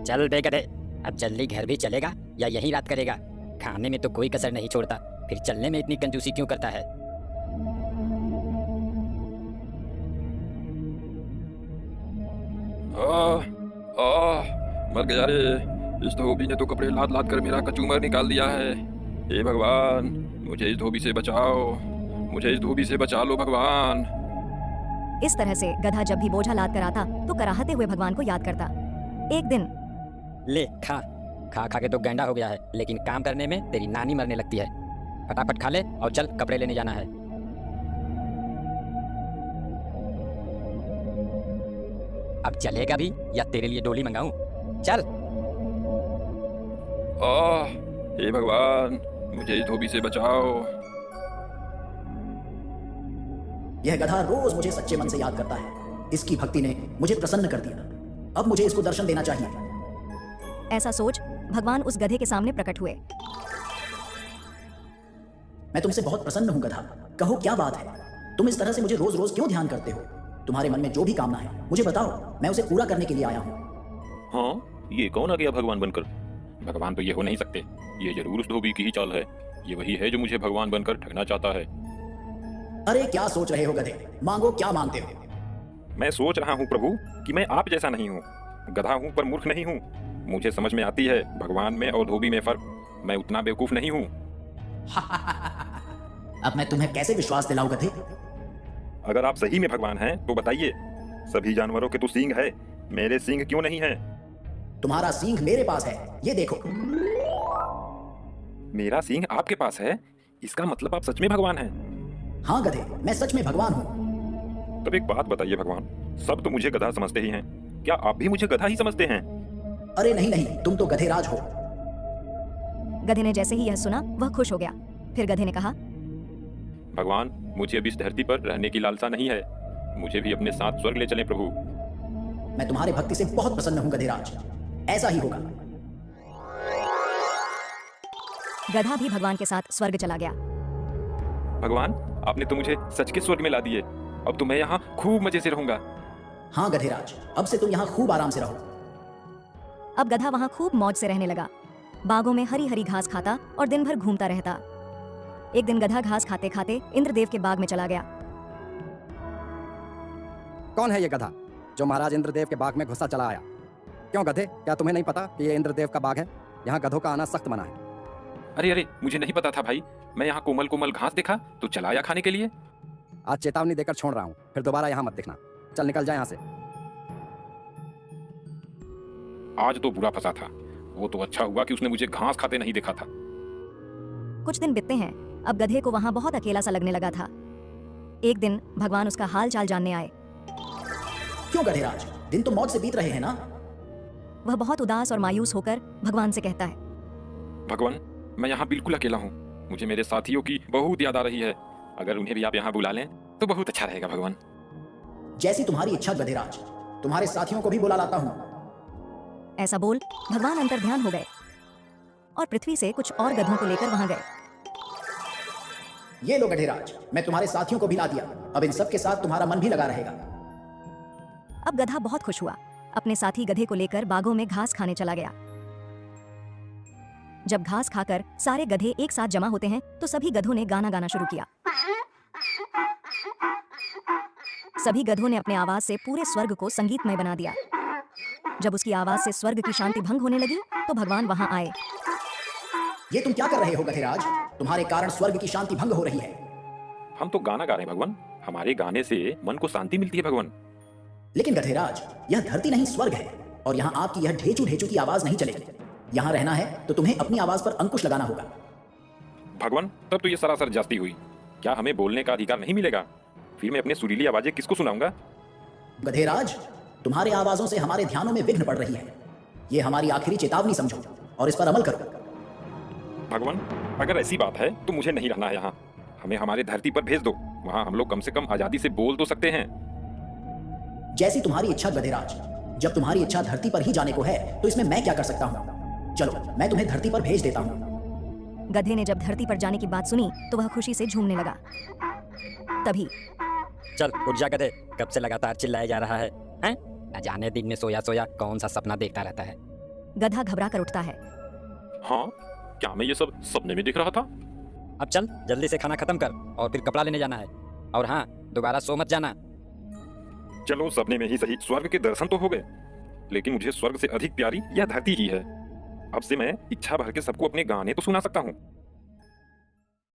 चल बे गधे, अब जल्दी घर भी चलेगा या यहीं रात करेगा? खाने में तो कोई कसर नहीं छोड़ता, फिर चलने में इतनी कंजूसी क्यों करता है? मर गया रे। इस धोबी ने तो कपड़े लाद लाद कर मेरा कचूमर निकाल दिया है। हे भगवान, मुझे इस धोबी से बचाओ, मुझे इस धोबी से बचा लो भगवान। इस तरह से गधा जब भी बोझा लाद कर आता तो कराहते हुए भगवान को याद करता। एक दिन ले खा खा खा के तो गैंडा हो गया है, लेकिन काम करने में तेरी नानी मरने लगती है। फटाफट खा ले और चल, कपड़े लेने जाना है। अब चलेगा भी या तेरे लिए डोली मंगाऊं? चल। हे भगवान, मुझे इस धोबी से बचाओ। यह गधा रोज मुझे सच्चे मन से याद करता है। इसकी भक्ति ने मुझे प्रसन्न कर दिया। अब मुझे इसको दर्शन देना चाहिए। ऐसा सोच भगवान उस गधे के सामने प्रकट हुए। मैं तुमसे बहुत प्रसन्न हूं गधा। कहो क्या बात है? तुम इस तरह से मुझे रोज रोज क्यों ध्यान करते हो? तुम्हारे मन में जो भी कामना है मुझे बताओ, मैं उसे पूरा करने के लिए आया हूँ। हाँ, ये कौन आ गया भगवान बनकर? भगवान तो ये हो नहीं सकते, ये जरूर उस धोबी की ही चाल है। ये वही है जो मुझे भगवान बनकर ठगना चाहता है। अरे क्या सोच रहे हो गधे? मांगो, क्या मांगते हो? मैं सोच रहा हूँ प्रभु कि मैं आप जैसा नहीं हूँ। गधा हूँ पर मूर्ख नहीं हूँ। मुझे समझ में आती है भगवान में और धोबी में फर्क। मैं उतना बेवकूफ नहीं हूँ। अब मैं तुम्हें कैसे विश्वास दिलाऊं गधे? अगर आप सही में भगवान हैं तो बताइए, सभी जानवरों के तो सींग है, मेरे सींग क्यों नहीं है? तुम्हारा सींग मेरे पास है, ये देखो। मेरा सींग आपके पास है? इसका मतलब आप सच में भगवान हैं? हाँ गधे, मैं सच में भगवान हूँ। तब एक बात बताइए भगवान, सब तो मुझे गधा समझते ही हैं, क्या आप भी मुझे गधा ही समझते हैं? अरे नहीं नहीं, तुम तो गधेराज हो। गधे ने जैसे ही यह सुना वह खुश हो गया। फिर गधे ने कहा, भगवान, मुझे अब इस धरती पर रहने की लालसा नहीं है। मुझे भी अपने साथ स्वर्ग ले चलें प्रभु। मैं तुम्हारे भक्ति से बहुत प्रसन्न हूँ गधेराज, ऐसा ही होगा। गधा भी भगवान के साथ स्वर्ग चला गया। भगवान, आपने तो मुझे सच के स्वर्ग में ला दिए। अब तो मैं यहाँ खूब मजे से रहूंगा। हाँ गधेराज, अब से तुम यहाँ खूब आराम से रहो। अब गधा वहाँ खूब मौज से रहने लगा। बागों में हरी हरी घास खाता और दिन भर घूमता रहता। एक दिन गधा घास खाते खाते इंद्रदेव के बाग में चला गया। कौन है ये गधा जो महाराज इंद्रदेव के बाग में घुसा चला आया? क्यों गधे, क्या तुम्हें नहीं पता कि ये इंद्रदेव का बाग है? यहाँ गधों का आना सख्त मना है। अरे अरे, मुझे नहीं पता था भाई। मैं यहाँ कोमल कोमल घास देखा तो चला आया खाने के लिए। आज चेतावनी देकर छोड़ रहा हूँ, फिर दोबारा यहाँ मत दिखना। चल निकल जा यहाँ से। आज तो बुरा फंसा था। वो तो अच्छा हुआ कि उसने मुझे घास खाते नहीं देखा था। कुछ दिन बीतते हैं। अब गधे को वहाँ बहुत अकेला सा लगने लगा था। एक दिन भगवान उसका हाल चाल जानने आए। क्यों गधेराज, दिन तो मौज से बीत रहे हैं ना? वह बहुत उदास और मायूस होकर भगवान से कहता है, भगवान, मैं यहाँ बिल्कुल अकेला हूँ। मुझे मेरे साथियों की बहुत याद आ रही है। अगर उन्हें भी आप यहाँ बुला लें तो बहुत अच्छा रहेगा भगवान। जैसी तुम्हारी इच्छा गधेराज, तुम्हारे साथियों को भी बुला लाता हूँ। ऐसा बोल भगवान अंतर्ध्यान हो गए और पृथ्वी से कुछ और गधों को लेकर वहां गए। ये लो गधेराज, मैं तुम्हारे साथियों को भी ला दिया। अब इन सब के साथ तुम्हारा मन भी लगा रहेगा। अब गधा बहुत खुश हुआ। अपने साथी गधे को लेकर बागों में घास खाने चला गया। जब घास खाकर सारे गधे एक साथ जमा होते हैं तो सभी गधों ने गाना गाना शुरू किया। सभी गधों ने अपने आवाज से पूरे स्वर्ग को संगीतमय बना दिया। जब उसकी आवाज से स्वर्ग की शांति भंग होने लगी तो भगवान वहां आए। ये तुम क्या कर रहे हो गधेराज? तुम्हारे कारण स्वर्ग की शांति भंग हो रही है। हम तो गाना गा रहे हैं भगवान। हमारे गाने से मन को शांति मिलती है भगवान। लेकिन गधेराज, यह धरती नहीं स्वर्ग है, और यहाँ आपकी यह ढेचू ढेचू की आवाज नहीं चलेगी। यहाँ रहना है तो तुम्हें अपनी आवाज पर अंकुश लगाना होगा। भगवान, तब तो ये सरासर जास्ती हुई। क्या हमें बोलने का अधिकार नहीं मिलेगा? फिर मैं अपनी सुरीली आवाजें किसको सुनाऊंगा? गधेराज, तुम्हारे आवाजों से हमारे ध्यानों में विघ्न पड़ रही है। ये हमारी आखिरी चेतावनी समझो और इस पर अमल करो। भगवान, अगर ऐसी बात है तो मुझे नहीं रहना है यहाँ। हमें हमारे धरती पर भेज दो। वहाँ हम लोग कम से कम आजादी से बोल तो सकते हैं। जैसी तुम्हारी इच्छा गधेराज। जब तुम्हारी इच्छा धरती पर ही जाने को है तो इसमें मैं क्या कर सकता हूँ? चलो, मैं तुम्हें धरती पर भेज देता हूँ। गधे ने जब धरती पर जाने की बात सुनी तो वह खुशी से झूमने लगा। तभी चल उठ जा गधे, कब से लगातार चिल्लाया जा रहा है? हैं? न जाने दिन में सोया सोया कौन सा सपना देखता रहता है। गधा घबरा कर उठता है। हाँ, क्या मैं ये सब सपने में दिख रहा था? अब चल जल्दी से खाना खत्म कर और फिर कपड़ा लेने जाना है। और हाँ, दोबारा सो मत जाना। चलो सपने में ही सही, स्वर्ग के दर्शन तो हो गए, लेकिन मुझे स्वर्ग से अधिक प्यारी यह धरती ही है। अब से मैं इच्छा भर के सबको अपने गाने तो सुना सकता हूँ।